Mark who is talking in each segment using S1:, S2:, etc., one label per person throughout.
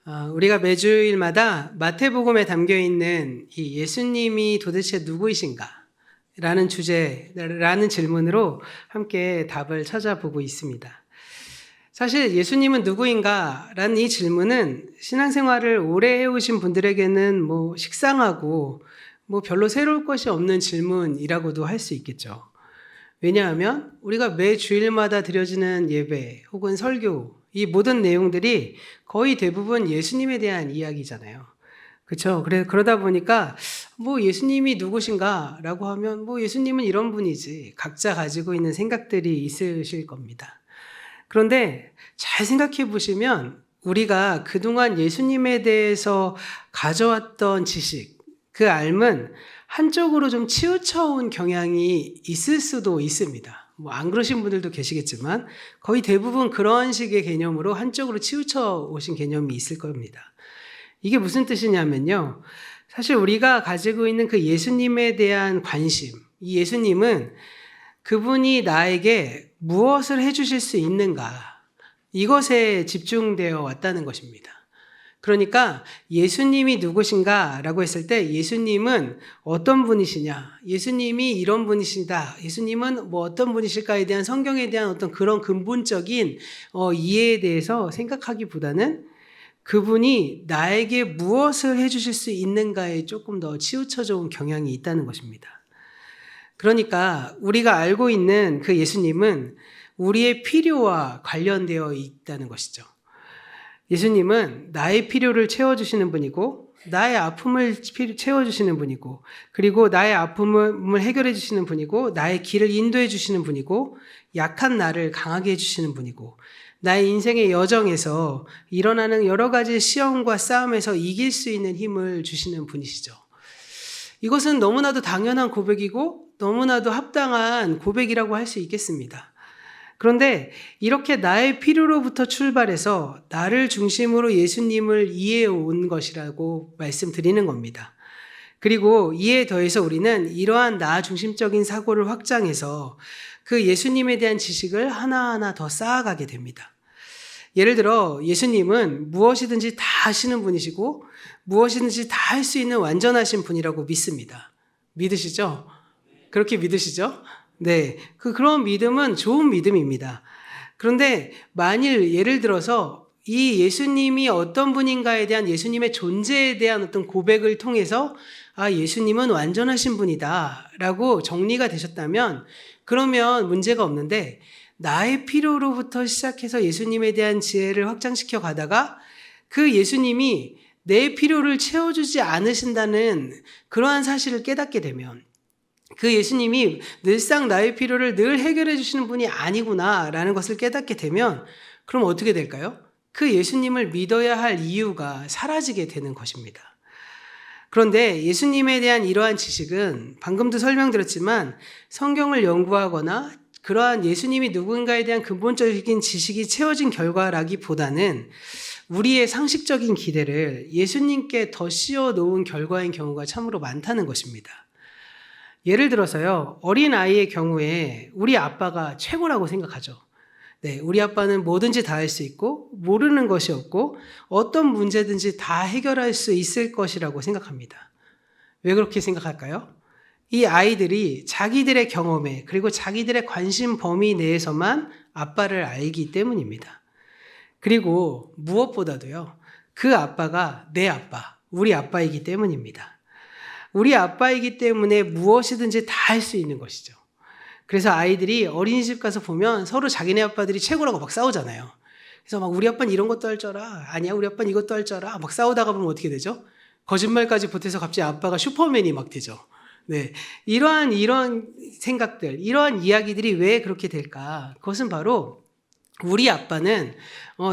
S1: 우리가 매주일마다 마태복음에 담겨 있는 이 예수님이 도대체 누구이신가? 라는 주제라는 질문으로 함께 답을 찾아보고 있습니다. 사실 예수님은 누구인가? 라는 이 질문은 신앙생활을 오래 해오신 분들에게는 식상하고 별로 새로울 것이 없는 질문이라고도 할 수 있겠죠. 왜냐하면 우리가 매 주일마다 드려지는 예배 혹은 설교, 이 모든 내용들이 거의 대부분 예수님에 대한 이야기잖아요. 그렇죠? 그러다 보니까 예수님이 누구신가? 라고 하면 예수님은 이런 분이지. 각자 가지고 있는 생각들이 있으실 겁니다. 그런데 잘 생각해 보시면 우리가 그동안 예수님에 대해서 가져왔던 지식, 그 알은 한쪽으로 좀 치우쳐온 경향이 있을 수도 있습니다. 안 그러신 분들도 계시겠지만 거의 대부분 그런 식의 개념으로 한쪽으로 치우쳐 오신 개념이 있을 겁니다. 이게 무슨 뜻이냐면요. 사실 우리가 가지고 있는 그 예수님에 대한 관심, 이 예수님은 그분이 나에게 무엇을 해주실 수 있는가, 이것에 집중되어 왔다는 것입니다. 그러니까 예수님이 누구신가 라고 했을 때 예수님은 어떤 분이시냐, 예수님이 이런 분이시다, 예수님은 어떤 분이실까에 대한 성경에 대한 어떤 그런 근본적인 이해에 대해서 생각하기보다는 그분이 나에게 무엇을 해주실 수 있는가에 조금 더 치우쳐져 온 경향이 있다는 것입니다. 그러니까 우리가 알고 있는 그 예수님은 우리의 필요와 관련되어 있다는 것이죠. 예수님은 나의 필요를 채워주시는 분이고, 나의 아픔을 채워주시는 분이고, 그리고 나의 아픔을 해결해 주시는 분이고, 나의 길을 인도해 주시는 분이고, 약한 나를 강하게 해주시는 분이고, 나의 인생의 여정에서 일어나는 여러 가지 시험과 싸움에서 이길 수 있는 힘을 주시는 분이시죠. 이것은 너무나도 당연한 고백이고 너무나도 합당한 고백이라고 할 수 있겠습니다. 그런데 이렇게 나의 필요로부터 출발해서 나를 중심으로 예수님을 이해해 온 것이라고 말씀드리는 겁니다. 그리고 이에 더해서 우리는 이러한 나 중심적인 사고를 확장해서 그 예수님에 대한 지식을 하나하나 더 쌓아가게 됩니다. 예를 들어 예수님은 무엇이든지 다 하시는 분이시고 무엇이든지 다 할 수 있는 완전하신 분이라고 믿습니다. 믿으시죠? 그렇게 믿으시죠? 네, 그런 믿음은 좋은 믿음입니다. 그런데 만일 예를 들어서 이 예수님이 어떤 분인가에 대한 예수님의 존재에 대한 어떤 고백을 통해서 예수님은 완전하신 분이다 라고 정리가 되셨다면 그러면 문제가 없는데, 나의 필요로부터 시작해서 예수님에 대한 지혜를 확장시켜 가다가 그 예수님이 내 필요를 채워주지 않으신다는 그러한 사실을 깨닫게 되면, 그 예수님이 늘상 나의 필요를 늘 해결해 주시는 분이 아니구나라는 것을 깨닫게 되면 그럼 어떻게 될까요? 그 예수님을 믿어야 할 이유가 사라지게 되는 것입니다. 그런데 예수님에 대한 이러한 지식은 방금도 설명드렸지만 성경을 연구하거나 그러한 예수님이 누구인가에 대한 근본적인 지식이 채워진 결과라기보다는 우리의 상식적인 기대를 예수님께 더 씌워 놓은 결과인 경우가 참으로 많다는 것입니다. 예를 들어서요, 어린아이의 경우에 우리 아빠가 최고라고 생각하죠. 네, 우리 아빠는 뭐든지 다 할 수 있고 모르는 것이 없고 어떤 문제든지 다 해결할 수 있을 것이라고 생각합니다. 왜 그렇게 생각할까요? 이 아이들이 자기들의 경험에 그리고 자기들의 관심 범위 내에서만 아빠를 알기 때문입니다. 그리고 무엇보다도요, 그 아빠가 내 아빠, 우리 아빠이기 때문입니다. 우리 아빠이기 때문에 무엇이든지 다 할 수 있는 것이죠. 그래서 아이들이 어린이집 가서 보면 서로 자기네 아빠들이 최고라고 막 싸우잖아요. 그래서 우리 아빠는 이런 것도 할 줄 알아. 아니야, 우리 아빠는 이것도 할 줄 알아. 막 싸우다가 보면 어떻게 되죠? 거짓말까지 보태서 갑자기 아빠가 슈퍼맨이 막 되죠. 네, 이런 생각들, 이러한 이야기들이 왜 그렇게 될까? 그것은 바로 우리 아빠는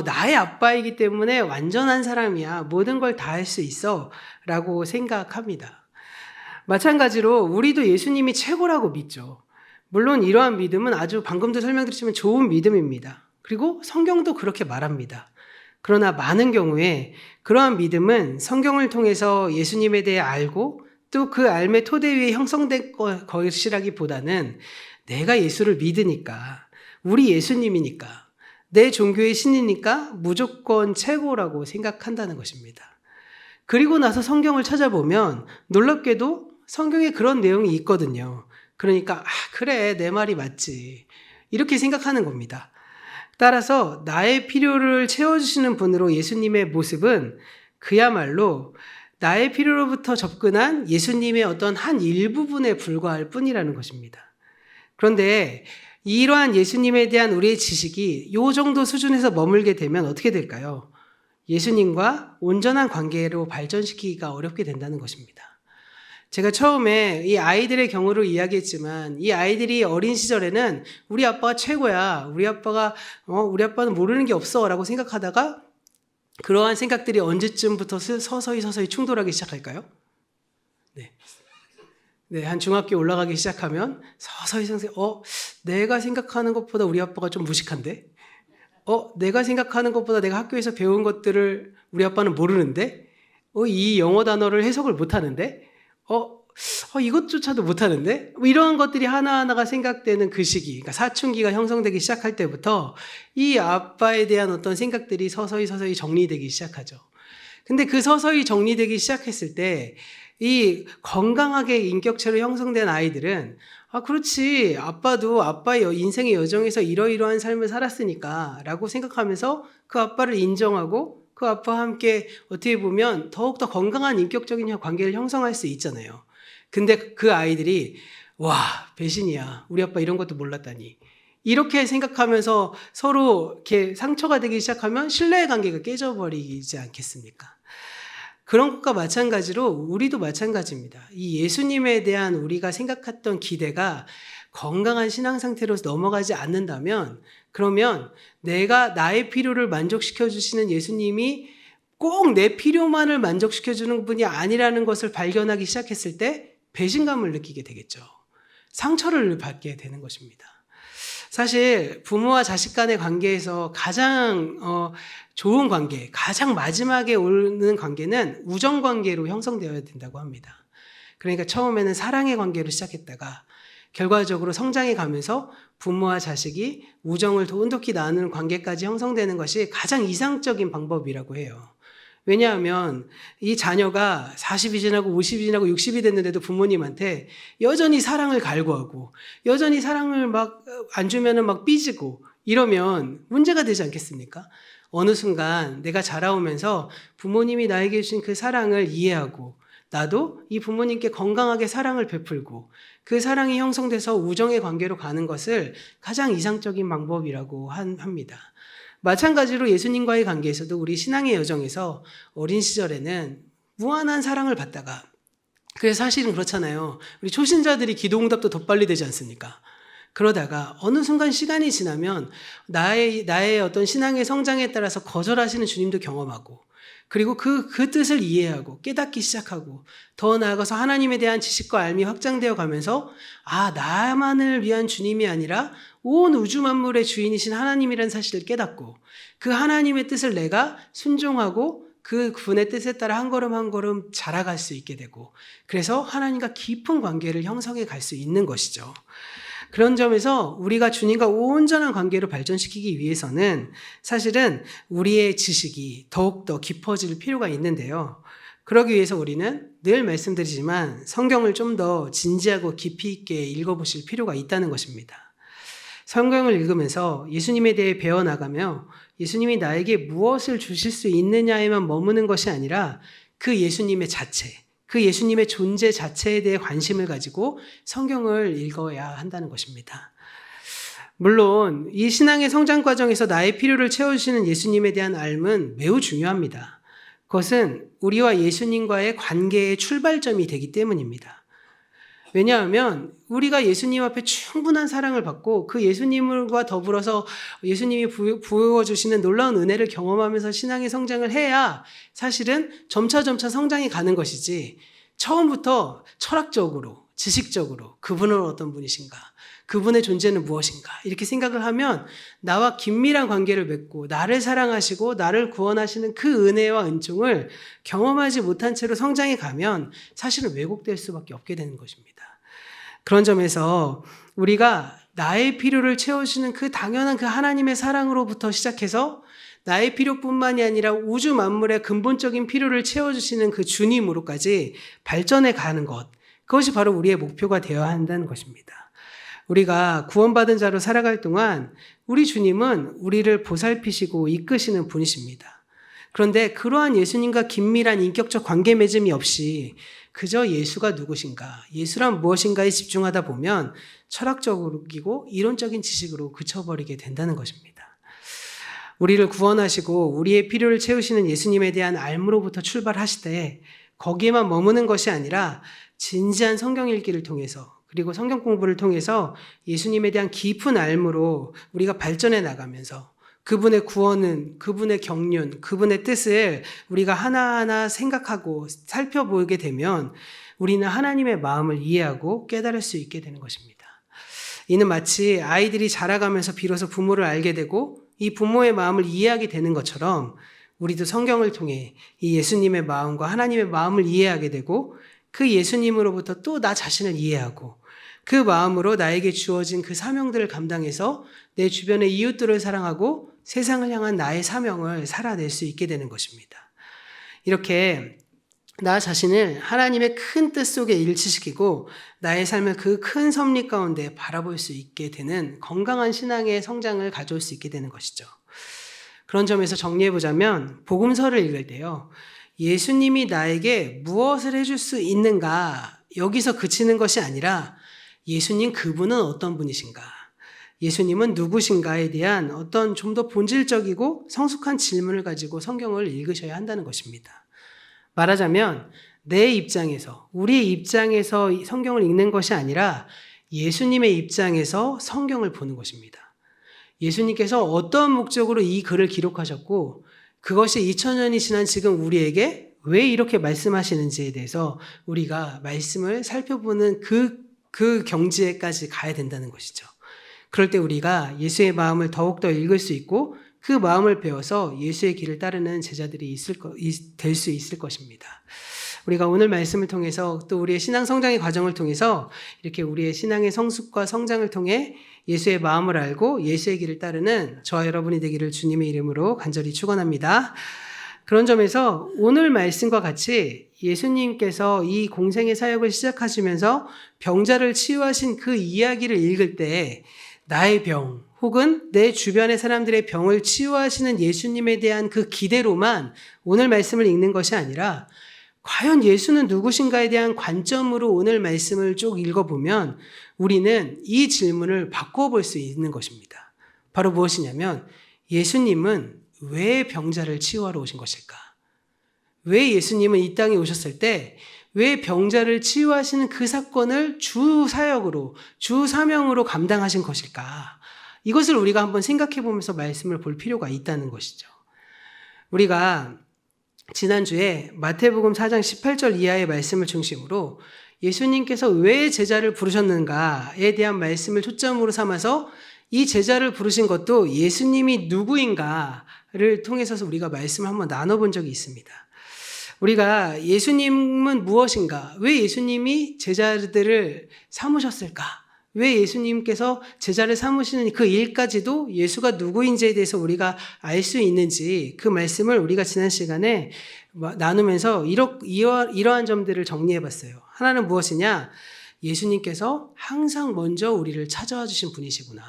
S1: 나의 아빠이기 때문에 완전한 사람이야. 모든 걸 다 할 수 있어 라고 생각합니다. 마찬가지로 우리도 예수님이 최고라고 믿죠. 물론 이러한 믿음은 아주 방금도 설명드렸지만 좋은 믿음입니다. 그리고 성경도 그렇게 말합니다. 그러나 많은 경우에 그러한 믿음은 성경을 통해서 예수님에 대해 알고 또 그 알의 토대 위에 형성된 것이라기보다는 내가 예수를 믿으니까, 우리 예수님이니까, 내 종교의 신이니까 무조건 최고라고 생각한다는 것입니다. 그리고 나서 성경을 찾아보면 놀랍게도 성경에 그런 내용이 있거든요. 그러니까 그래, 내 말이 맞지, 이렇게 생각하는 겁니다. 따라서 나의 필요를 채워주시는 분으로 예수님의 모습은 그야말로 나의 필요로부터 접근한 예수님의 어떤 한 일부분에 불과할 뿐이라는 것입니다. 그런데 이러한 예수님에 대한 우리의 지식이 이 정도 수준에서 머물게 되면 어떻게 될까요? 예수님과 온전한 관계로 발전시키기가 어렵게 된다는 것입니다. 제가 처음에 이 아이들의 경우를 이야기했지만 이 아이들이 어린 시절에는 우리 아빠가 최고야, 우리 아빠는 모르는 게 없어 라고 생각하다가 그러한 생각들이 언제쯤부터 서서히 충돌하기 시작할까요? 네, 한 중학교 올라가기 시작하면 서서히 내가 생각하는 것보다 우리 아빠가 좀 무식한데? 내가 생각하는 것보다 내가 학교에서 배운 것들을 우리 아빠는 모르는데? 이 영어 단어를 해석을 못하는데? 이것조차도 못하는데? 이런 것들이 하나하나가 생각되는 그 시기, 그러니까 사춘기가 형성되기 시작할 때부터 이 아빠에 대한 어떤 생각들이 서서히 정리되기 시작하죠. 근데 그 서서히 정리되기 시작했을 때 이 건강하게 인격체로 형성된 아이들은 그렇지, 아빠도 아빠의 인생의 여정에서 이러이러한 삶을 살았으니까 라고 생각하면서 그 아빠를 인정하고 그 아빠와 함께 어떻게 보면 더욱더 건강한 인격적인 관계를 형성할 수 있잖아요. 근데 그 아이들이 배신이야, 우리 아빠 이런 것도 몰랐다니, 이렇게 생각하면서 서로 이렇게 상처가 되기 시작하면 신뢰의 관계가 깨져버리지 않겠습니까? 그런 것과 마찬가지로 우리도 마찬가지입니다. 이 예수님에 대한 우리가 생각했던 기대가 건강한 신앙 상태로 넘어가지 않는다면, 그러면 내가 나의 필요를 만족시켜 주시는 예수님이 꼭 내 필요만을 만족시켜 주는 분이 아니라는 것을 발견하기 시작했을 때 배신감을 느끼게 되겠죠. 상처를 받게 되는 것입니다. 사실 부모와 자식 간의 관계에서 가장 좋은 관계, 가장 마지막에 오는 관계는 우정 관계로 형성되어야 된다고 합니다. 그러니까 처음에는 사랑의 관계로 시작했다가 결과적으로 성장해 가면서 부모와 자식이 우정을 돈독히 나누는 관계까지 형성되는 것이 가장 이상적인 방법이라고 해요. 왜냐하면 이 자녀가 40이 지나고 50이 지나고 60이 됐는데도 부모님한테 여전히 사랑을 갈구하고 여전히 사랑을 막 안 주면은 막 삐지고 이러면 문제가 되지 않겠습니까? 어느 순간 내가 자라오면서 부모님이 나에게 주신 그 사랑을 이해하고 나도 이 부모님께 건강하게 사랑을 베풀고 그 사랑이 형성돼서 우정의 관계로 가는 것을 가장 이상적인 방법이라고 합니다. 마찬가지로 예수님과의 관계에서도 우리 신앙의 여정에서 어린 시절에는 무한한 사랑을 받다가, 그래서 사실은 그렇잖아요. 우리 초신자들이 기도응답도 더 빨리 되지 않습니까? 그러다가 어느 순간 시간이 지나면 나의 어떤 신앙의 성장에 따라서 거절하시는 주님도 경험하고, 그리고 그 뜻을 이해하고 깨닫기 시작하고, 더 나아가서 하나님에 대한 지식과 알미 확장되어 가면서 나만을 위한 주님이 아니라 온 우주 만물의 주인이신 하나님이라는 사실을 깨닫고 그 하나님의 뜻을 내가 순종하고 그 분의 뜻에 따라 한 걸음 한 걸음 자라갈 수 있게 되고, 그래서 하나님과 깊은 관계를 형성해 갈 수 있는 것이죠. 그런 점에서 우리가 주님과 온전한 관계로 발전시키기 위해서는 사실은 우리의 지식이 더욱더 깊어질 필요가 있는데요. 그러기 위해서 우리는 늘 말씀드리지만 성경을 좀 더 진지하고 깊이 있게 읽어보실 필요가 있다는 것입니다. 성경을 읽으면서 예수님에 대해 배워나가며 예수님이 나에게 무엇을 주실 수 있느냐에만 머무는 것이 아니라 그 예수님의 자체, 그 예수님의 존재 자체에 대해 관심을 가지고 성경을 읽어야 한다는 것입니다. 물론 이 신앙의 성장 과정에서 나의 필요를 채워주시는 예수님에 대한 알은 매우 중요합니다. 그것은 우리와 예수님과의 관계의 출발점이 되기 때문입니다. 왜냐하면 우리가 예수님 앞에 충분한 사랑을 받고 그 예수님과 더불어서 예수님이 부어주시는 놀라운 은혜를 경험하면서 신앙의 성장을 해야 사실은 점차 성장이 가는 것이지, 처음부터 철학적으로 지식적으로 그분은 어떤 분이신가, 그분의 존재는 무엇인가 이렇게 생각을 하면 나와 긴밀한 관계를 맺고 나를 사랑하시고 나를 구원하시는 그 은혜와 은총을 경험하지 못한 채로 성장해 가면 사실은 왜곡될 수밖에 없게 되는 것입니다. 그런 점에서 우리가 나의 필요를 채워주시는 그 당연한 그 하나님의 사랑으로부터 시작해서 나의 필요뿐만이 아니라 우주 만물의 근본적인 필요를 채워주시는 그 주님으로까지 발전해 가는 것, 그것이 바로 우리의 목표가 되어야 한다는 것입니다. 우리가 구원받은 자로 살아갈 동안 우리 주님은 우리를 보살피시고 이끄시는 분이십니다. 그런데 그러한 예수님과 긴밀한 인격적 관계 맺음이 없이 그저 예수가 누구신가, 예수란 무엇인가에 집중하다 보면 철학적이고 이론적인 지식으로 그쳐버리게 된다는 것입니다. 우리를 구원하시고 우리의 필요를 채우시는 예수님에 대한 알므로부터 출발하시되 거기에만 머무는 것이 아니라 진지한 성경 읽기를 통해서 그리고 성경 공부를 통해서 예수님에 대한 깊은 알므로 우리가 발전해 나가면서 그분의 구원은, 그분의 경륜, 그분의 뜻을 우리가 하나하나 생각하고 살펴보게 되면 우리는 하나님의 마음을 이해하고 깨달을 수 있게 되는 것입니다. 이는 마치 아이들이 자라가면서 비로소 부모를 알게 되고 이 부모의 마음을 이해하게 되는 것처럼 우리도 성경을 통해 이 예수님의 마음과 하나님의 마음을 이해하게 되고 그 예수님으로부터 또 나 자신을 이해하고 그 마음으로 나에게 주어진 그 사명들을 감당해서 내 주변의 이웃들을 사랑하고 세상을 향한 나의 사명을 살아낼 수 있게 되는 것입니다. 이렇게 나 자신을 하나님의 큰 뜻 속에 일치시키고 나의 삶을 그 큰 섭리 가운데 바라볼 수 있게 되는 건강한 신앙의 성장을 가져올 수 있게 되는 것이죠. 그런 점에서 정리해보자면 복음서를 읽을 때요, 예수님이 나에게 무엇을 해줄 수 있는가 여기서 그치는 것이 아니라 예수님 그분은 어떤 분이신가, 예수님은 누구신가에 대한 어떤 좀 더 본질적이고 성숙한 질문을 가지고 성경을 읽으셔야 한다는 것입니다. 말하자면 내 입장에서, 우리의 입장에서 성경을 읽는 것이 아니라 예수님의 입장에서 성경을 보는 것입니다. 예수님께서 어떤 목적으로 이 글을 기록하셨고 그것이 2000년이 지난 지금 우리에게 왜 이렇게 말씀하시는지에 대해서 우리가 말씀을 살펴보는 그 경지에까지 가야 된다는 것이죠. 그럴 때 우리가 예수의 마음을 더욱더 읽을 수 있고 그 마음을 배워서 예수의 길을 따르는 제자들이 될 수 있을 것입니다. 우리가 오늘 말씀을 통해서 또 우리의 신앙 성장의 과정을 통해서 이렇게 우리의 신앙의 성숙과 성장을 통해 예수의 마음을 알고 예수의 길을 따르는 저와 여러분이 되기를 주님의 이름으로 간절히 축원합니다. 그런 점에서 오늘 말씀과 같이 예수님께서 이 공생의 사역을 시작하시면서 병자를 치유하신 그 이야기를 읽을 때 나의 병 혹은 내 주변의 사람들의 병을 치유하시는 예수님에 대한 그 기대로만 오늘 말씀을 읽는 것이 아니라 과연 예수는 누구신가에 대한 관점으로 오늘 말씀을 쭉 읽어보면 우리는 이 질문을 바꿔볼 수 있는 것입니다. 바로 무엇이냐면 예수님은 왜 병자를 치유하러 오신 것일까? 왜 예수님은 이 땅에 오셨을 때 왜 병자를 치유하시는 그 사건을 주 사역으로, 주 사명으로 감당하신 것일까? 이것을 우리가 한번 생각해 보면서 말씀을 볼 필요가 있다는 것이죠. 우리가 지난주에 마태복음 4장 18절 이하의 말씀을 중심으로 예수님께서 왜 제자를 부르셨는가에 대한 말씀을 초점으로 삼아서 이 제자를 부르신 것도 예수님이 누구인가를 통해서 우리가 말씀을 한번 나눠본 적이 있습니다. 우리가 예수님은 무엇인가? 왜 예수님이 제자들을 삼으셨을까? 왜 예수님께서 제자를 삼으시는 그 일까지도 예수가 누구인지에 대해서 우리가 알 수 있는지 그 말씀을 우리가 지난 시간에 나누면서 이러한 점들을 정리해 봤어요. 하나는 무엇이냐? 예수님께서 항상 먼저 우리를 찾아와 주신 분이시구나.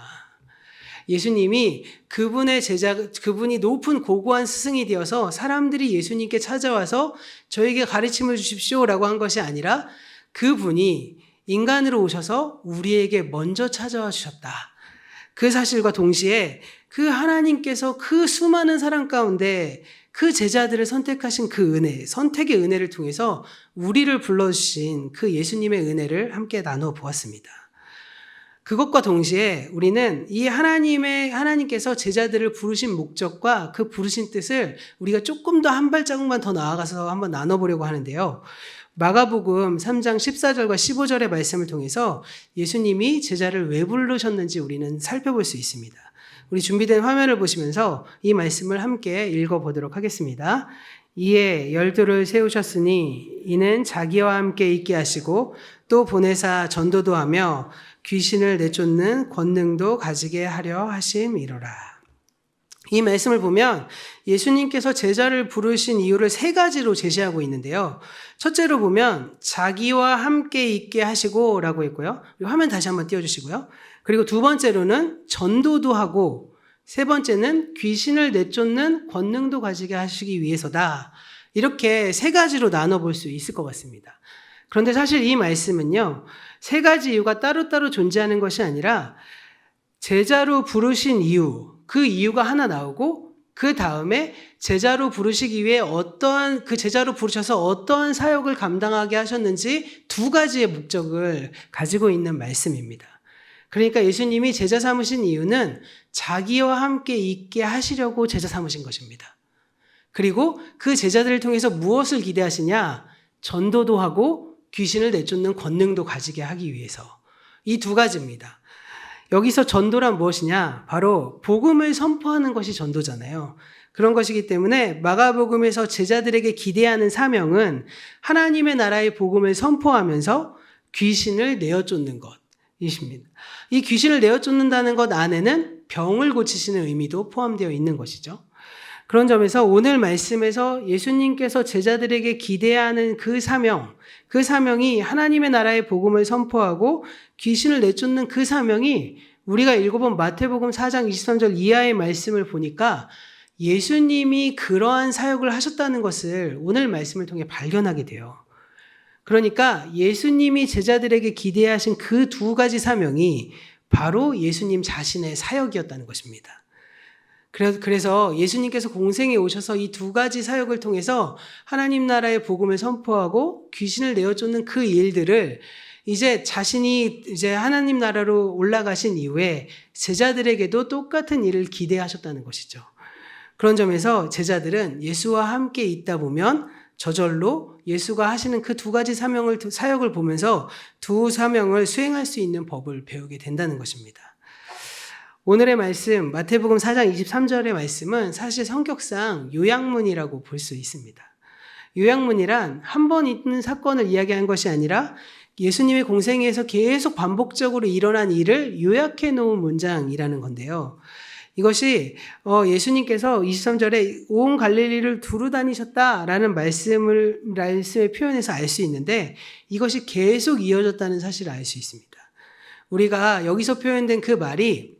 S1: 예수님이 그분이 높은 고고한 스승이 되어서 사람들이 예수님께 찾아와서 저에게 가르침을 주십시오라고 한 것이 아니라 그분이 인간으로 오셔서 우리에게 먼저 찾아와 주셨다. 그 사실과 동시에 그 하나님께서 그 수많은 사람 가운데 그 제자들을 선택하신 그 은혜, 선택의 은혜를 통해서 우리를 불러주신 그 예수님의 은혜를 함께 나누어 보았습니다. 그것과 동시에 우리는 이 하나님께서 제자들을 부르신 목적과 그 부르신 뜻을 우리가 조금 더 한 발자국만 더 나아가서 한번 나눠보려고 하는데요. 마가복음 3장 14절과 15절의 말씀을 통해서 예수님이 제자를 왜 부르셨는지 우리는 살펴볼 수 있습니다. 우리 준비된 화면을 보시면서 이 말씀을 함께 읽어보도록 하겠습니다. 이에 12를 세우셨으니 이는 자기와 함께 있게 하시고 또 보내사 전도도 하며 귀신을 내쫓는 권능도 가지게 하려 하심이로라. 이 말씀을 보면 예수님께서 제자를 부르신 이유를 세 가지로 제시하고 있는데요. 첫째로 보면 자기와 함께 있게 하시고 라고 했고요. 화면 다시 한번 띄워주시고요. 그리고 두 번째로는 전도도 하고, 세 번째는 귀신을 내쫓는 권능도 가지게 하시기 위해서다. 이렇게 세 가지로 나눠볼 수 있을 것 같습니다. 그런데 사실 이 말씀은요, 세 가지 이유가 따로따로 존재하는 것이 아니라 제자로 부르신 이유, 그 이유가 하나 나오고 그 다음에 제자로 부르시기 위해 그 제자로 부르셔서 어떠한 사역을 감당하게 하셨는지 두 가지의 목적을 가지고 있는 말씀입니다. 그러니까 예수님이 제자 삼으신 이유는 자기와 함께 있게 하시려고 제자 삼으신 것입니다. 그리고 그 제자들을 통해서 무엇을 기대하시냐? 전도도 하고 귀신을 내쫓는 권능도 가지게 하기 위해서. 이 두 가지입니다. 여기서 전도란 무엇이냐? 바로 복음을 선포하는 것이 전도잖아요. 그런 것이기 때문에 마가복음에서 제자들에게 기대하는 사명은 하나님의 나라의 복음을 선포하면서 귀신을 내어쫓는 것이십니다. 이 귀신을 내어쫓는다는 것 안에는 병을 고치시는 의미도 포함되어 있는 것이죠. 그런 점에서 오늘 말씀에서 예수님께서 제자들에게 기대하는 그 사명이 하나님의 나라의 복음을 선포하고 귀신을 내쫓는 그 사명이 우리가 읽어본 마태복음 4장 23절 이하의 말씀을 보니까 예수님이 그러한 사역을 하셨다는 것을 오늘 말씀을 통해 발견하게 돼요. 그러니까 예수님이 제자들에게 기대하신 그 두 가지 사명이 바로 예수님 자신의 사역이었다는 것입니다. 그래서 예수님께서 공생에 오셔서 이 두 가지 사역을 통해서 하나님 나라의 복음을 선포하고 귀신을 내어쫓는 그 일들을 자신이 하나님 나라로 올라가신 이후에 제자들에게도 똑같은 일을 기대하셨다는 것이죠. 그런 점에서 제자들은 예수와 함께 있다 보면 저절로 예수가 하시는 그 두 가지 사역을 보면서 두 사명을 수행할 수 있는 법을 배우게 된다는 것입니다. 오늘의 말씀, 마태복음 4장 23절의 말씀은 사실 성격상 요약문이라고 볼 수 있습니다. 요약문이란 한 번 있는 사건을 이야기한 것이 아니라 예수님의 공생애에서 계속 반복적으로 일어난 일을 요약해 놓은 문장이라는 건데요. 이것이 예수님께서 23절에 온 갈릴리를 두루 다니셨다라는 말씀의 표현에서 알 수 있는데 이것이 계속 이어졌다는 사실을 알 수 있습니다. 우리가 여기서 표현된 그 말이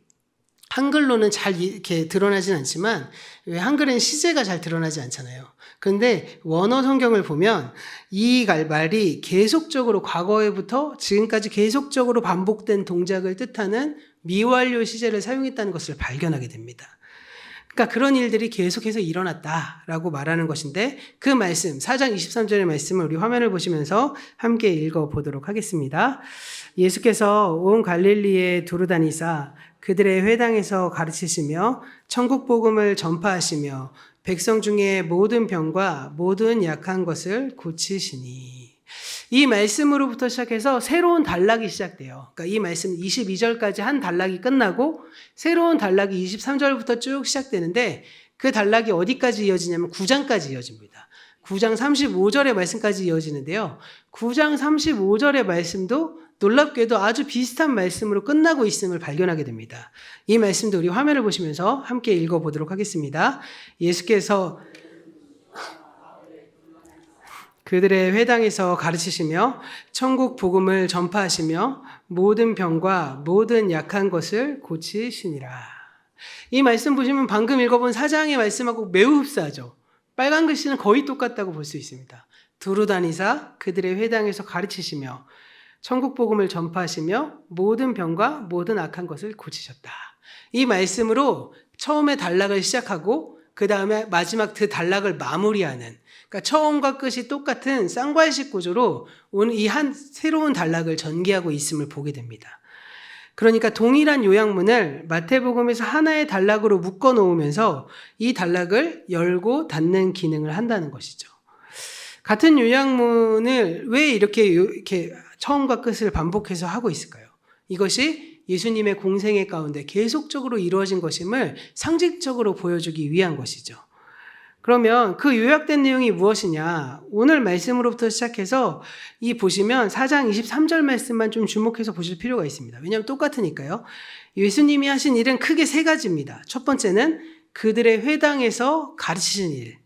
S1: 한글로는 잘 이렇게 드러나진 않지만 왜 한글은 시제가 잘 드러나지 않잖아요. 그런데 원어 성경을 보면 이 말이 계속적으로 과거에부터 지금까지 계속적으로 반복된 동작을 뜻하는 미완료 시제를 사용했다는 것을 발견하게 됩니다. 그러니까 그런 일들이 계속해서 일어났다라고 말하는 것인데 그 말씀 4장 23절의 말씀을 우리 화면을 보시면서 함께 읽어보도록 하겠습니다. 예수께서 온 갈릴리에 두루 다니사 그들의 회당에서 가르치시며 천국 복음을 전파하시며 백성 중에 모든 병과 모든 약한 것을 고치시니. 이 말씀으로부터 시작해서 새로운 단락이 시작돼요. 그러니까 이 말씀 22절까지 한 단락이 끝나고 새로운 단락이 23절부터 쭉 시작되는데 그 단락이 어디까지 이어지냐면 9장까지 이어집니다. 9장 35절의 말씀까지 이어지는데요. 9장 35절의 말씀도 놀랍게도 아주 비슷한 말씀으로 끝나고 있음을 발견하게 됩니다. 이 말씀도 우리 화면을 보시면서 함께 읽어보도록 하겠습니다. 예수께서 그들의 회당에서 가르치시며 천국 복음을 전파하시며 모든 병과 모든 약한 것을 고치시니라. 이 말씀 보시면 방금 읽어본 4장의 말씀하고 매우 흡사하죠. 빨간 글씨는 거의 똑같다고 볼 수 있습니다. 두루 다니사 그들의 회당에서 가르치시며 천국 복음을 전파하시며 모든 병과 모든 악한 것을 고치셨다. 이 말씀으로 처음에 단락을 시작하고 그 다음에 마지막 그 단락을 마무리하는, 그러니까 처음과 끝이 똑같은 쌍괄식 구조로 이 한 새로운 단락을 전개하고 있음을 보게 됩니다. 그러니까 동일한 요약문을 마태복음에서 하나의 단락으로 묶어 놓으면서 이 단락을 열고 닫는 기능을 한다는 것이죠. 같은 요약문을 왜 이렇게 처음과 끝을 반복해서 하고 있을까요? 이것이 예수님의 공생애 가운데 계속적으로 이루어진 것임을 상징적으로 보여주기 위한 것이죠. 그러면 그 요약된 내용이 무엇이냐? 오늘 말씀으로부터 시작해서 이 보시면 4장 23절 말씀만 좀 주목해서 보실 필요가 있습니다. 왜냐하면 똑같으니까요. 예수님이 하신 일은 크게 세 가지입니다. 첫 번째는 그들의 회당에서 가르치신 일.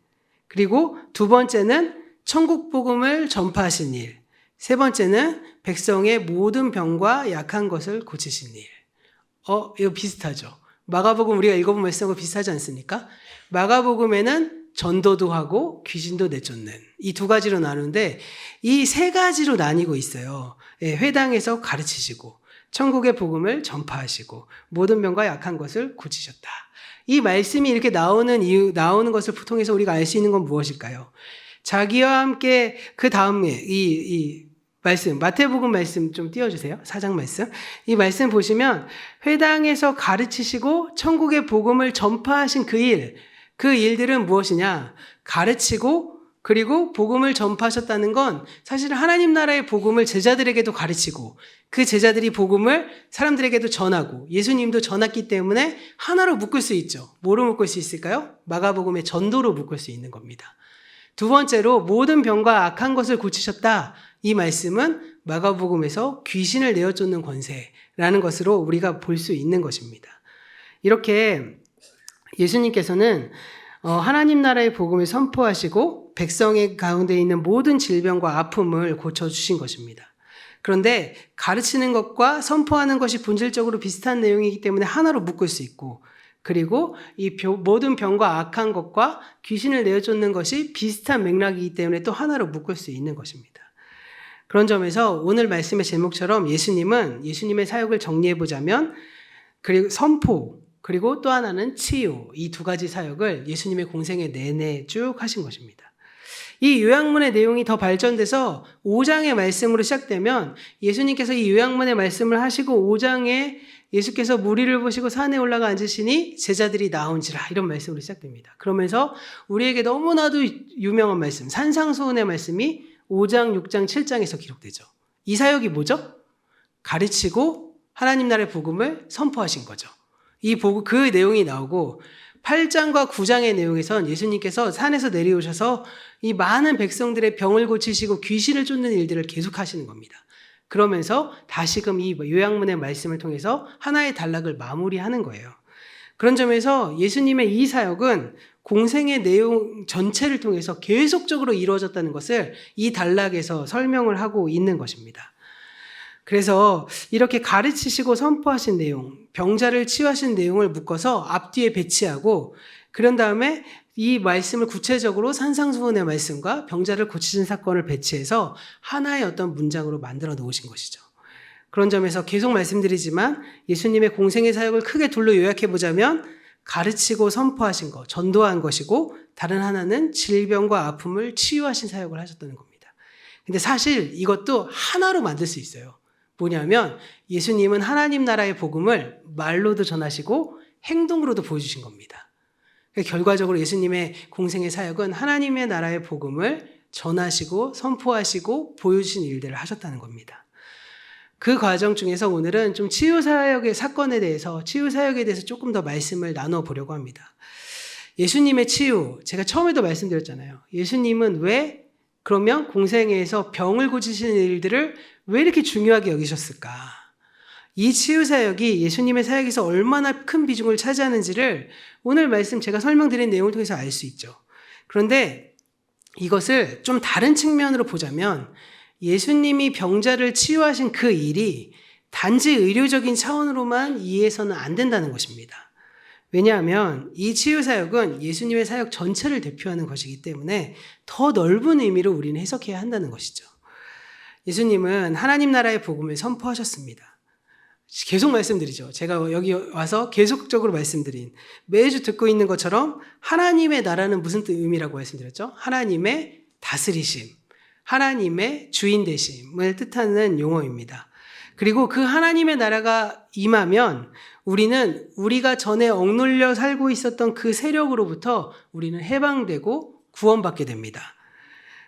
S1: 그리고 두 번째는 천국 복음을 전파하신 일. 세 번째는 백성의 모든 병과 약한 것을 고치신 일. 이거 비슷하죠. 마가복음 우리가 읽어본 말씀하고 비슷하지 않습니까? 마가복음에는 전도도 하고 귀신도 내쫓는 이 두 가지로 나누는데 이 세 가지로 나뉘고 있어요. 회당에서 가르치시고 천국의 복음을 전파하시고 모든 병과 약한 것을 고치셨다. 이 말씀이 이렇게 나오는 것을 통해서 우리가 알 수 있는 건 무엇일까요? 자기와 함께 그 다음에 이 말씀, 마태복음 말씀 좀 띄워주세요. 4장 말씀. 이 말씀 보시면 회당에서 가르치시고 천국의 복음을 전파하신 그 일들은 무엇이냐? 가르치고 그리고 복음을 전파하셨다는 건 사실 하나님 나라의 복음을 제자들에게도 가르치고 그 제자들이 복음을 사람들에게도 전하고 예수님도 전했기 때문에 하나로 묶을 수 있죠. 뭐로 묶을 수 있을까요? 마가복음의 전도로 묶을 수 있는 겁니다. 두 번째로 모든 병과 악한 것을 고치셨다. 이 말씀은 마가복음에서 귀신을 내어쫓는 권세라는 것으로 우리가 볼 수 있는 것입니다. 이렇게 예수님께서는 하나님 나라의 복음을 선포하시고 백성의 가운데 있는 모든 질병과 아픔을 고쳐주신 것입니다. 그런데 가르치는 것과 선포하는 것이 본질적으로 비슷한 내용이기 때문에 하나로 묶을 수 있고 그리고 이 모든 병과 악한 것과 귀신을 내어쫓는 것이 비슷한 맥락이기 때문에 또 하나로 묶을 수 있는 것입니다. 그런 점에서 오늘 말씀의 제목처럼 예수님은 예수님의 사역을 정리해보자면 그리고 선포 그리고 또 하나는 치유 이 두 가지 사역을 예수님의 공생애 내내 쭉 하신 것입니다. 이 요약문의 내용이 더 발전돼서 5장의 말씀으로 시작되면 예수님께서 이 요약문의 말씀을 하시고 5장에 예수께서 무리를 보시고 산에 올라가 앉으시니 제자들이 나온지라 이런 말씀으로 시작됩니다. 그러면서 우리에게 너무나도 유명한 말씀 산상수훈의 말씀이 5장, 6장, 7장에서 기록되죠. 이 사역이 뭐죠? 가르치고 하나님 나라의 복음을 선포하신 거죠. 그 내용이 나오고 8장과 9장의 내용에선 예수님께서 산에서 내려오셔서 이 많은 백성들의 병을 고치시고 귀신을 쫓는 일들을 계속 하시는 겁니다. 그러면서 다시금 이 요약문의 말씀을 통해서 하나의 단락을 마무리하는 거예요. 그런 점에서 예수님의 이 사역은 공생의 내용 전체를 통해서 계속적으로 이루어졌다는 것을 이 단락에서 설명을 하고 있는 것입니다. 그래서 이렇게 가르치시고 선포하신 내용, 병자를 치유하신 내용을 묶어서 앞뒤에 배치하고 그런 다음에 이 말씀을 구체적으로 산상수훈의 말씀과 병자를 고치신 사건을 배치해서 하나의 어떤 문장으로 만들어 놓으신 것이죠. 그런 점에서 계속 말씀드리지만 예수님의 공생의 사역을 크게 둘로 요약해보자면 가르치고 선포하신 것, 전도한 것이고 다른 하나는 질병과 아픔을 치유하신 사역을 하셨다는 겁니다. 근데 사실 이것도 하나로 만들 수 있어요. 뭐냐면 예수님은 하나님 나라의 복음을 말로도 전하시고 행동으로도 보여주신 겁니다. 결과적으로 예수님의 공생의 사역은 하나님의 나라의 복음을 전하시고 선포하시고 보여주신 일들을 하셨다는 겁니다. 그 과정 중에서 오늘은 좀 치유사역의 사건에 대해서 치유사역에 대해서 조금 더 말씀을 나눠보려고 합니다. 예수님의 치유, 제가 처음에도 말씀드렸잖아요. 예수님은 왜 그러면 공생애에서 병을 고치시는 일들을 왜 이렇게 중요하게 여기셨을까? 이 치유사역이 예수님의 사역에서 얼마나 큰 비중을 차지하는지를 오늘 말씀 제가 설명드린 내용을 통해서 알 수 있죠. 그런데 이것을 좀 다른 측면으로 보자면 예수님이 병자를 치유하신 그 일이 단지 의료적인 차원으로만 이해해서는 안 된다는 것입니다. 왜냐하면 이 치유사역은 예수님의 사역 전체를 대표하는 것이기 때문에 더 넓은 의미로 우리는 해석해야 한다는 것이죠. 예수님은 하나님 나라의 복음을 선포하셨습니다. 계속 말씀드리죠. 제가 여기 와서 계속적으로 말씀드린 매주 듣고 있는 것처럼 하나님의 나라는 무슨 의미라고 말씀드렸죠? 하나님의 다스리심, 하나님의 주인 되심을 뜻하는 용어입니다. 그리고 그 하나님의 나라가 임하면 우리가 전에 억눌려 살고 있었던 그 세력으로부터 우리는 해방되고 구원받게 됩니다.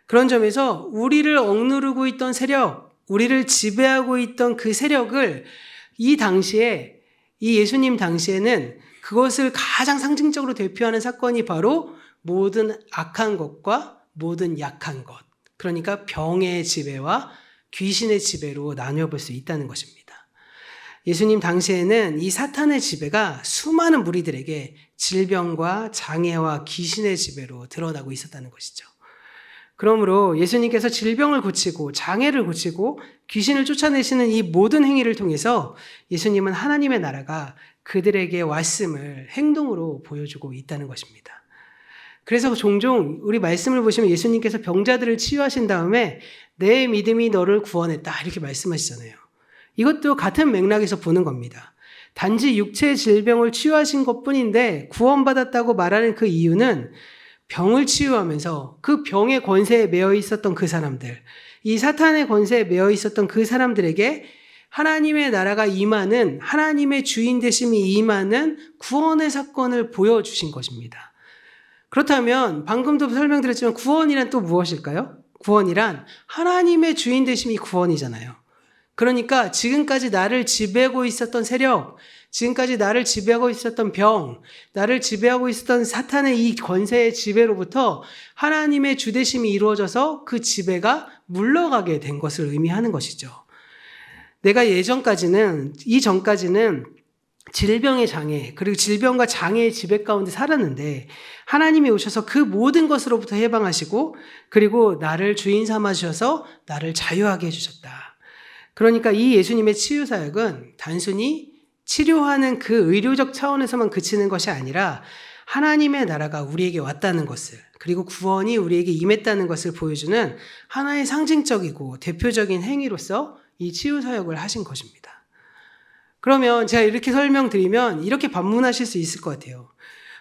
S1: 그런 점에서 우리를 억누르고 있던 세력, 우리를 지배하고 있던 그 세력을 이 예수님 당시에는 그것을 가장 상징적으로 대표하는 사건이 바로 모든 악한 것과 모든 약한 것, 그러니까 병의 지배와 귀신의 지배로 나누어 볼 수 있다는 것입니다. 예수님 당시에는 이 사탄의 지배가 수많은 무리들에게 질병과 장애와 귀신의 지배로 드러나고 있었다는 것이죠. 그러므로 예수님께서 질병을 고치고 장애를 고치고 귀신을 쫓아내시는 이 모든 행위를 통해서 예수님은 하나님의 나라가 그들에게 왔음을 행동으로 보여주고 있다는 것입니다. 그래서 종종 우리 말씀을 보시면 예수님께서 병자들을 치유하신 다음에 내 믿음이 너를 구원했다 이렇게 말씀하시잖아요. 이것도 같은 맥락에서 보는 겁니다. 단지 육체의 질병을 치유하신 것뿐인데 구원받았다고 말하는 그 이유는 병을 치유하면서 그 병의 권세에 매여 있었던 그 사람들, 이 사탄의 권세에 매여 있었던 그 사람들에게 하나님의 나라가 임하는, 하나님의 주인 되심이 임하는 구원의 사건을 보여주신 것입니다. 그렇다면 방금도 설명드렸지만 구원이란 또 무엇일까요? 구원이란 하나님의 주인 되심이 구원이잖아요. 그러니까 지금까지 나를 지배하고 있었던 세력, 지금까지 나를 지배하고 있었던 병, 나를 지배하고 있었던 사탄의 이 권세의 지배로부터 하나님의 주되심이 이루어져서 그 지배가 물러가게 된 것을 의미하는 것이죠. 내가 이전까지는 질병의 장애, 그리고 질병과 장애의 지배 가운데 살았는데 하나님이 오셔서 그 모든 것으로부터 해방하시고 그리고 나를 주인 삼아주셔서 나를 자유하게 해주셨다. 그러니까 이 예수님의 치유 사역은 단순히 치료하는 그 의료적 차원에서만 그치는 것이 아니라 하나님의 나라가 우리에게 왔다는 것을, 그리고 구원이 우리에게 임했다는 것을 보여주는 하나의 상징적이고 대표적인 행위로서 이 치유 사역을 하신 것입니다. 그러면 제가 이렇게 설명드리면 이렇게 반문하실 수 있을 것 같아요.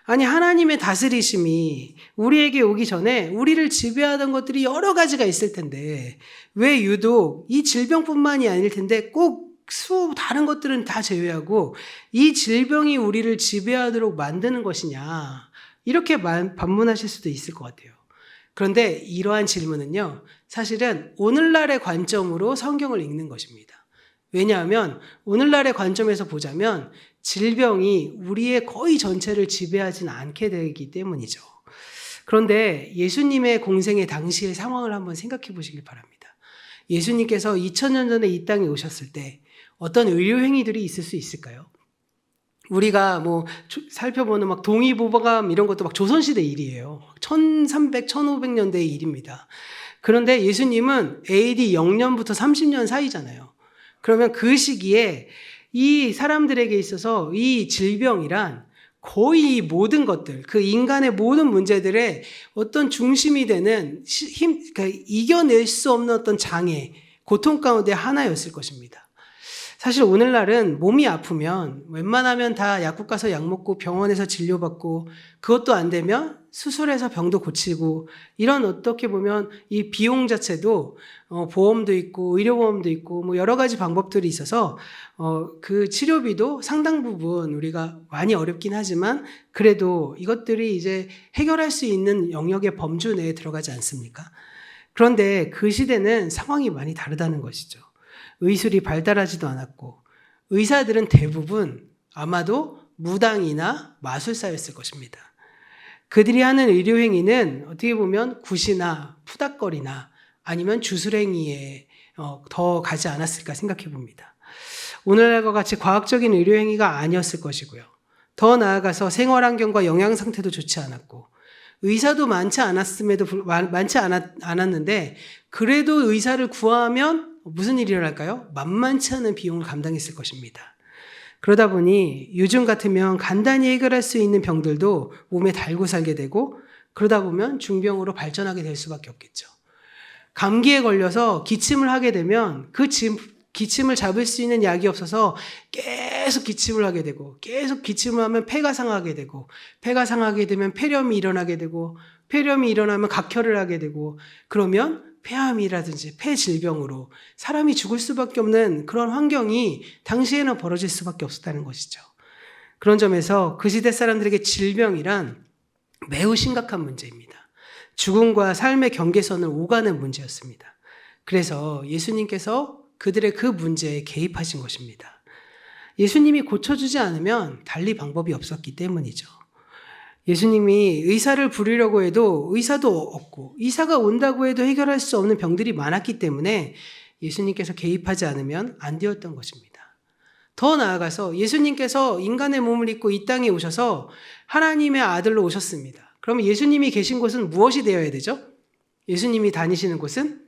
S1: 아니, 하나님의 다스리심이 우리에게 오기 전에 우리를 지배하던 것들이 여러 가지가 있을 텐데 왜 유독 이 질병뿐만이 아닐 텐데 꼭 다른 것들은 다 제외하고 이 질병이 우리를 지배하도록 만드는 것이냐, 이렇게 반문하실 수도 있을 것 같아요. 그런데 이러한 질문은요, 사실은 오늘날의 관점으로 성경을 읽는 것입니다. 왜냐하면 오늘날의 관점에서 보자면 질병이 우리의 거의 전체를 지배하지는 않게 되기 때문이죠. 그런데 예수님의 공생의 당시의 상황을 한번 생각해 보시길 바랍니다. 예수님께서 2000년 전에 이 땅에 오셨을 때 어떤 의료 행위들이 있을 수 있을까요? 우리가 살펴보는 동의보감 이런 것도 조선시대 일이에요. 1300, 1500년대의 일입니다. 그런데 예수님은 AD 0년부터 30년 사이잖아요. 그러면 그 시기에 이 사람들에게 있어서 이 질병이란 거의 모든 것들, 그 인간의 모든 문제들의 어떤 중심이 되는 그러니까 이겨낼 수 없는 어떤 장애, 고통 가운데 하나였을 것입니다. 사실 오늘날은 몸이 아프면 웬만하면 다 약국 가서 약 먹고 병원에서 진료받고 그것도 안 되면 수술해서 병도 고치고 이런 어떻게 보면 이 비용 자체도 보험도 있고 의료보험도 있고 여러 가지 방법들이 있어서 그 치료비도 상당 부분 우리가 많이 어렵긴 하지만 그래도 이것들이 이제 해결할 수 있는 영역의 범주 내에 들어가지 않습니까? 그런데 그 시대는 상황이 많이 다르다는 것이죠. 의술이 발달하지도 않았고 의사들은 대부분 아마도 무당이나 마술사였을 것입니다. 그들이 하는 의료행위는 어떻게 보면 굿이나 푸닥거리나 아니면 주술행위에 더 가지 않았을까 생각해 봅니다. 오늘날과 같이 과학적인 의료행위가 아니었을 것이고요. 더 나아가서 생활환경과 영양상태도 좋지 않았고 의사도 많지 않았는데 그래도 의사를 구하면 무슨 일이 일어날까요? 만만치 않은 비용을 감당했을 것입니다. 그러다 보니 요즘 같으면 간단히 해결할 수 있는 병들도 몸에 달고 살게 되고 그러다 보면 중병으로 발전하게 될 수밖에 없겠죠. 감기에 걸려서 기침을 하게 되면 그 기침을 잡을 수 있는 약이 없어서 계속 기침을 하게 되고 계속 기침을 하면 폐가 상하게 되고 폐가 상하게 되면 폐렴이 일어나게 되고 폐렴이 일어나면 각혈을 하게 되고 그러면 폐암이라든지 폐질병으로 사람이 죽을 수밖에 없는 그런 환경이 당시에는 벌어질 수밖에 없었다는 것이죠. 그런 점에서 그 시대 사람들에게 질병이란 매우 심각한 문제입니다. 죽음과 삶의 경계선을 오가는 문제였습니다. 그래서 예수님께서 그들의 그 문제에 개입하신 것입니다. 예수님이 고쳐주지 않으면 달리 방법이 없었기 때문이죠. 예수님이 의사를 부르려고 해도 의사도 없고 의사가 온다고 해도 해결할 수 없는 병들이 많았기 때문에 예수님께서 개입하지 않으면 안 되었던 것입니다. 더 나아가서 예수님께서 인간의 몸을 입고 이 땅에 오셔서 하나님의 아들로 오셨습니다. 그러면 예수님이 계신 곳은 무엇이 되어야 되죠? 예수님이 다니시는 곳은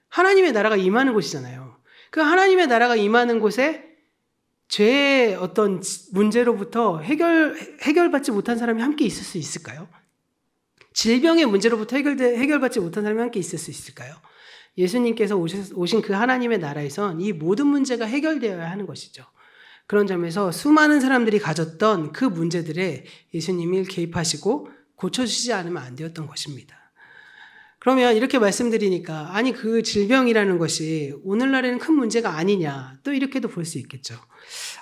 S1: 하나님의 나라가 임하는 곳이잖아요. 그 하나님의 나라가 임하는 곳에 죄의 어떤 문제로부터 해결받지 못한 사람이 함께 있을 수 있을까요? 질병의 문제로부터 해결받지 못한 사람이 함께 있을 수 있을까요? 예수님께서 오신 그 하나님의 나라에선 이 모든 문제가 해결되어야 하는 것이죠. 그런 점에서 수많은 사람들이 가졌던 그 문제들에 예수님이 개입하시고 고쳐주시지 않으면 안 되었던 것입니다. 그러면 이렇게 말씀드리니까 아니 그 질병이라는 것이 오늘날에는 큰 문제가 아니냐 또 이렇게도 볼 수 있겠죠.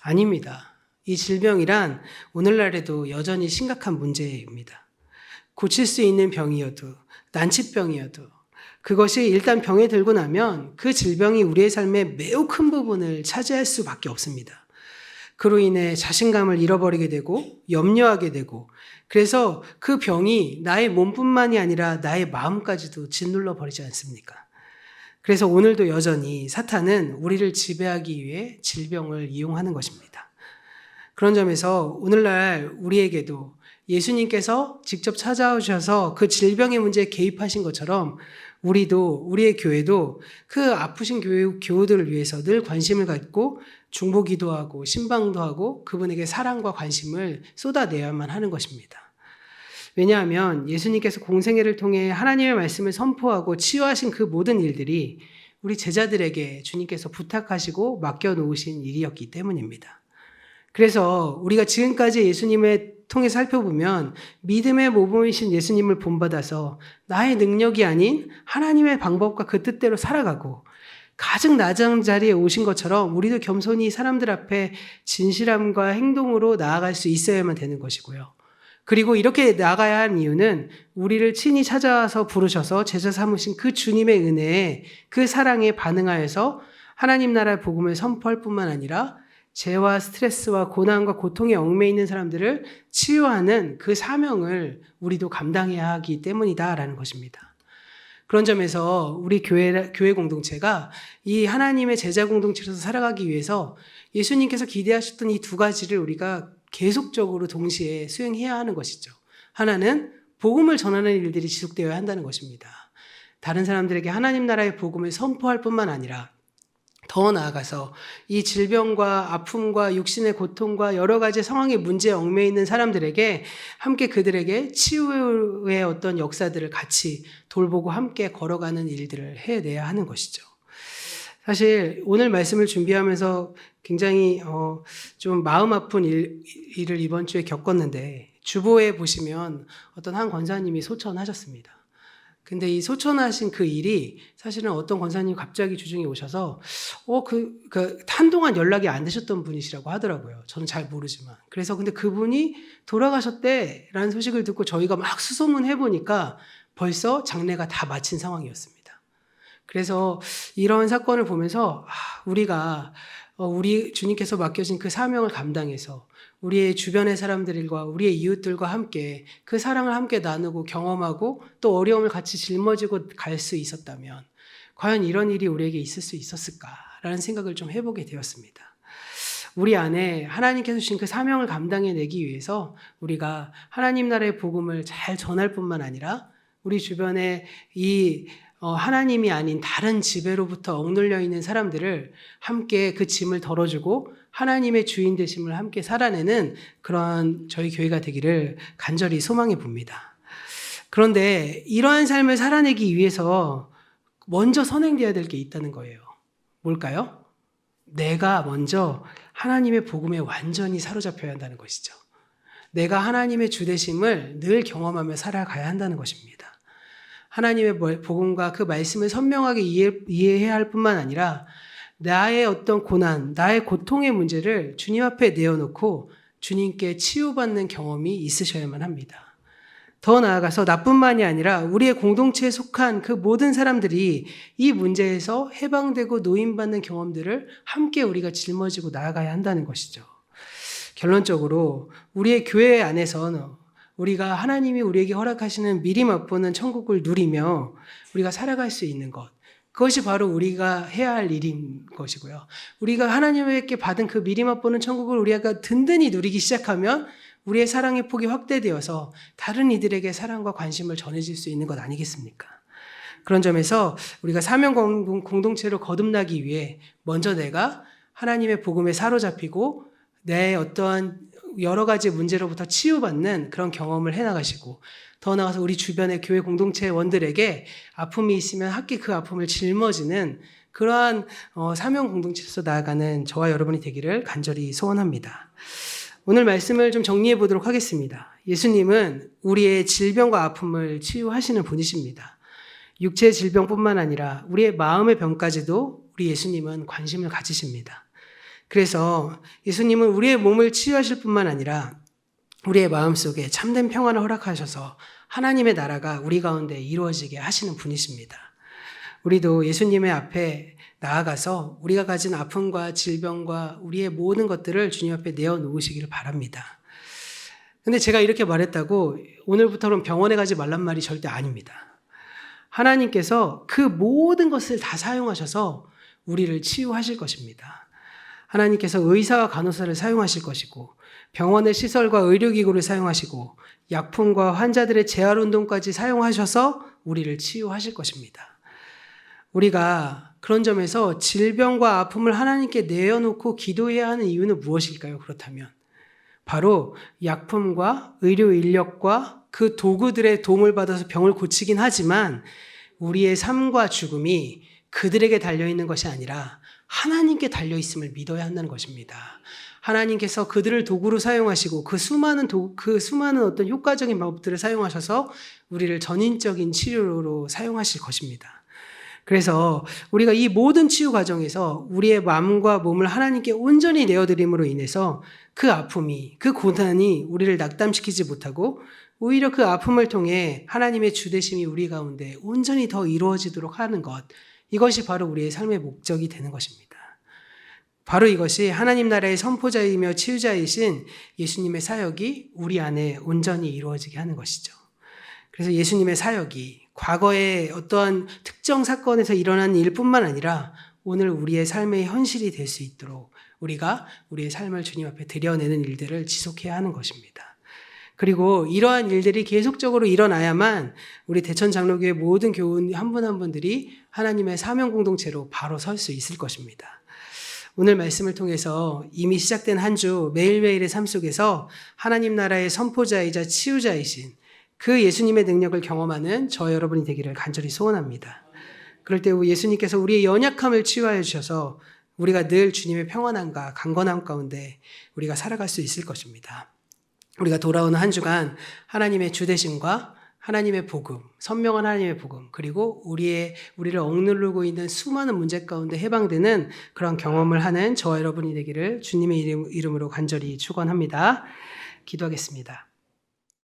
S1: 아닙니다. 이 질병이란 오늘날에도 여전히 심각한 문제입니다. 고칠 수 있는 병이어도 난치병이어도 그것이 일단 병에 들고 나면 그 질병이 우리의 삶의 매우 큰 부분을 차지할 수밖에 없습니다. 그로 인해 자신감을 잃어버리게 되고 염려하게 되고 그래서 그 병이 나의 몸뿐만이 아니라 나의 마음까지도 짓눌러 버리지 않습니까? 그래서 오늘도 여전히 사탄은 우리를 지배하기 위해 질병을 이용하는 것입니다. 그런 점에서 오늘날 우리에게도 예수님께서 직접 찾아오셔서 그 질병의 문제에 개입하신 것처럼 우리의 교회도 그 아프신 교우들을 위해서 늘 관심을 갖고 중보 기도하고 신방도 하고 그분에게 사랑과 관심을 쏟아내야만 하는 것입니다. 왜냐하면 예수님께서 공생애를 통해 하나님의 말씀을 선포하고 치유하신 그 모든 일들이 우리 제자들에게 주님께서 부탁하시고 맡겨놓으신 일이었기 때문입니다. 그래서 우리가 지금까지 예수님을 통해 살펴보면 믿음의 모범이신 예수님을 본받아서 나의 능력이 아닌 하나님의 방법과 그 뜻대로 살아가고 가장 낮은 자리에 오신 것처럼 우리도 겸손히 사람들 앞에 진실함과 행동으로 나아갈 수 있어야만 되는 것이고요. 그리고 이렇게 나가야 하는 이유는 우리를 친히 찾아와서 부르셔서 제자 삼으신 그 주님의 은혜에 그 사랑에 반응하여서 하나님 나라의 복음을 선포할 뿐만 아니라 죄와 스트레스와 고난과 고통에 얽매여 있는 사람들을 치유하는 그 사명을 우리도 감당해야 하기 때문이다라는 것입니다. 그런 점에서 우리 교회 공동체가 이 하나님의 제자 공동체로서 살아가기 위해서 예수님께서 기대하셨던 이 두 가지를 우리가 계속적으로 동시에 수행해야 하는 것이죠. 하나는 복음을 전하는 일들이 지속되어야 한다는 것입니다. 다른 사람들에게 하나님 나라의 복음을 선포할 뿐만 아니라 더 나아가서 이 질병과 아픔과 육신의 고통과 여러 가지 상황의 문제에 얽매여 있는 사람들에게 함께 그들에게 치유의 어떤 역사들을 같이 돌보고 함께 걸어가는 일들을 해내야 하는 것이죠. 사실 오늘 말씀을 준비하면서 굉장히 좀 마음 아픈 일을 이번 주에 겪었는데 주보에 보시면 어떤 한 권사님이 소천하셨습니다. 근데 이 소천하신 그 일이 사실은 어떤 권사님이 갑자기 주중에 오셔서 한동안 연락이 안 되셨던 분이시라고 하더라고요. 저는 잘 모르지만. 그래서 근데 그분이 돌아가셨대라는 소식을 듣고 저희가 막 수소문해 보니까 벌써 장례가 다 마친 상황이었습니다. 그래서 이런 사건을 보면서 우리가 우리 주님께서 맡겨진 그 사명을 감당해서 우리의 주변의 사람들과 우리의 이웃들과 함께 그 사랑을 함께 나누고 경험하고 또 어려움을 같이 짊어지고 갈 수 있었다면 과연 이런 일이 우리에게 있을 수 있었을까라는 생각을 좀 해보게 되었습니다. 우리 안에 하나님께서 주신 그 사명을 감당해내기 위해서 우리가 하나님 나라의 복음을 잘 전할 뿐만 아니라 우리 주변에 이 하나님이 아닌 다른 지배로부터 억눌려 있는 사람들을 함께 그 짐을 덜어주고 하나님의 주인 되심을 함께 살아내는 그런 저희 교회가 되기를 간절히 소망해 봅니다. 그런데 이러한 삶을 살아내기 위해서 먼저 선행되어야 될 게 있다는 거예요. 뭘까요? 내가 먼저 하나님의 복음에 완전히 사로잡혀야 한다는 것이죠. 내가 하나님의 주 되심을 늘 경험하며 살아가야 한다는 것입니다. 하나님의 복음과 그 말씀을 선명하게 이해해야 할 뿐만 아니라 나의 어떤 고난, 나의 고통의 문제를 주님 앞에 내어놓고 주님께 치유받는 경험이 있으셔야만 합니다. 더 나아가서 나뿐만이 아니라 우리의 공동체에 속한 그 모든 사람들이 이 문제에서 해방되고 노임받는 경험들을 함께 우리가 짊어지고 나아가야 한다는 것이죠. 결론적으로 우리의 교회 안에서는 우리가 하나님이 우리에게 허락하시는 미리 맛보는 천국을 누리며 우리가 살아갈 수 있는 것, 그것이 바로 우리가 해야 할 일인 것이고요. 우리가 하나님에게 받은 그 미리 맛보는 천국을 우리가 든든히 누리기 시작하면 우리의 사랑의 폭이 확대되어서 다른 이들에게 사랑과 관심을 전해질 수 있는 것 아니겠습니까? 그런 점에서 우리가 사명 공동체로 거듭나기 위해 먼저 내가 하나님의 복음에 사로잡히고 내 어떠한 여러 가지 문제로부터 치유받는 그런 경험을 해나가시고, 더 나아가서 우리 주변의 교회 공동체원들에게 아픔이 있으면 함께 그 아픔을 짊어지는 그러한 사명 공동체에서 나아가는 저와 여러분이 되기를 간절히 소원합니다. 오늘 말씀을 좀 정리해 보도록 하겠습니다. 예수님은 우리의 질병과 아픔을 치유하시는 분이십니다. 육체의 질병뿐만 아니라 우리의 마음의 병까지도 우리 예수님은 관심을 가지십니다. 그래서 예수님은 우리의 몸을 치유하실 뿐만 아니라 우리의 마음속에 참된 평안을 허락하셔서 하나님의 나라가 우리 가운데 이루어지게 하시는 분이십니다. 우리도 예수님의 앞에 나아가서 우리가 가진 아픔과 질병과 우리의 모든 것들을 주님 앞에 내어놓으시기를 바랍니다. 근데 제가 이렇게 말했다고 오늘부터는 병원에 가지 말란 말이 절대 아닙니다. 하나님께서 그 모든 것을 다 사용하셔서 우리를 치유하실 것입니다. 하나님께서 의사와 간호사를 사용하실 것이고, 병원의 시설과 의료기구를 사용하시고, 약품과 환자들의 재활운동까지 사용하셔서 우리를 치유하실 것입니다. 우리가 그런 점에서 질병과 아픔을 하나님께 내어놓고 기도해야 하는 이유는 무엇일까요? 그렇다면 바로 약품과 의료 인력과 그 도구들의 도움을 받아서 병을 고치긴 하지만 우리의 삶과 죽음이 그들에게 달려있는 것이 아니라 하나님께 달려있음을 믿어야 한다는 것입니다. 하나님께서 그들을 도구로 사용하시고 그 수많은 어떤 효과적인 방법들을 사용하셔서 우리를 전인적인 치료로 사용하실 것입니다. 그래서 우리가 이 모든 치유 과정에서 우리의 마음과 몸을 하나님께 온전히 내어드림으로 인해서 그 아픔이, 그 고난이 우리를 낙담시키지 못하고 오히려 그 아픔을 통해 하나님의 주되심이 우리 가운데 온전히 더 이루어지도록 하는 것, 이것이 바로 우리의 삶의 목적이 되는 것입니다. 바로 이것이 하나님 나라의 선포자이며 치유자이신 예수님의 사역이 우리 안에 온전히 이루어지게 하는 것이죠. 그래서 예수님의 사역이 과거의 어떠한 특정 사건에서 일어난 일뿐만 아니라 오늘 우리의 삶의 현실이 될 수 있도록 우리가 우리의 삶을 주님 앞에 드려내는 일들을 지속해야 하는 것입니다. 그리고 이러한 일들이 계속적으로 일어나야만 우리 대천 장로교회 모든 교우님 한 분 한 분들이 하나님의 사명 공동체로 바로 설 수 있을 것입니다. 오늘 말씀을 통해서 이미 시작된 한 주 매일매일의 삶 속에서 하나님 나라의 선포자이자 치유자이신 그 예수님의 능력을 경험하는 저 여러분이 되기를 간절히 소원합니다. 그럴 때 예수님께서 우리의 연약함을 치유하여 주셔서 우리가 늘 주님의 평안함과 강건함 가운데 우리가 살아갈 수 있을 것입니다. 우리가 돌아오는 한 주간 하나님의 주되심과 하나님의 복음, 선명한 하나님의 복음, 그리고 우리를 억누르고 있는 수많은 문제 가운데 해방되는 그런 경험을 하는 저와 여러분이 되기를 주님의 이름으로 간절히 축원합니다. 기도하겠습니다.